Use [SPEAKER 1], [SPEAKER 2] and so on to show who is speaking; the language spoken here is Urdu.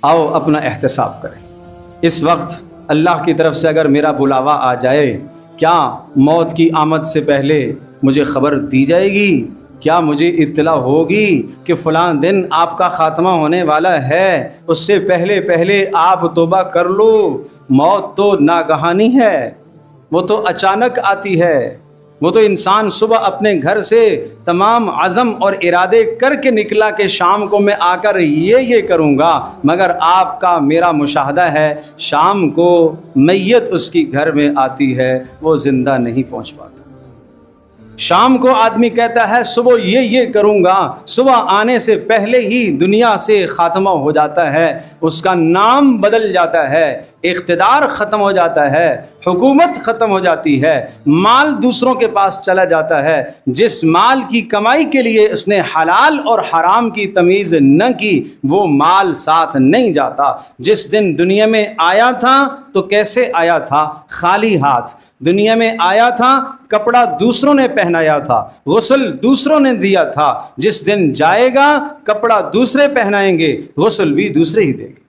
[SPEAKER 1] آؤ اپنا احتساب کریں۔ اس وقت اللہ کی طرف سے اگر میرا بلاوا آ جائے، کیا موت کی آمد سے پہلے مجھے خبر دی جائے گی؟ کیا مجھے اطلاع ہوگی کہ فلاں دن آپ کا خاتمہ ہونے والا ہے؟ اس سے پہلے پہلے آپ توبہ کر لو۔ موت تو ناگہانی ہے، وہ تو اچانک آتی ہے۔ وہ تو انسان صبح اپنے گھر سے تمام عزم اور ارادے کر کے نکلا کہ شام کو میں آ کر یہ کروں گا، مگر آپ کا میرا مشاہدہ ہے شام کو میت اس کی گھر میں آتی ہے، وہ زندہ نہیں پہنچ پاتا۔ شام کو آدمی کہتا ہے صبح یہ کروں گا، صبح آنے سے پہلے ہی دنیا سے خاتمہ ہو جاتا ہے، اس کا نام بدل جاتا ہے، اقتدار ختم ہو جاتا ہے، حکومت ختم ہو جاتی ہے، مال دوسروں کے پاس چلا جاتا ہے۔ جس مال کی کمائی کے لیے اس نے حلال اور حرام کی تمیز نہ کی، وہ مال ساتھ نہیں جاتا۔ جس دن دنیا میں آیا تھا تو کیسے آیا تھا؟ خالی ہاتھ دنیا میں آیا تھا، کپڑا دوسروں نے پہنایا تھا، غسل دوسروں نے دیا تھا۔ جس دن جائے گا کپڑا دوسرے پہنائیں گے، غسل بھی دوسرے ہی دیں گے۔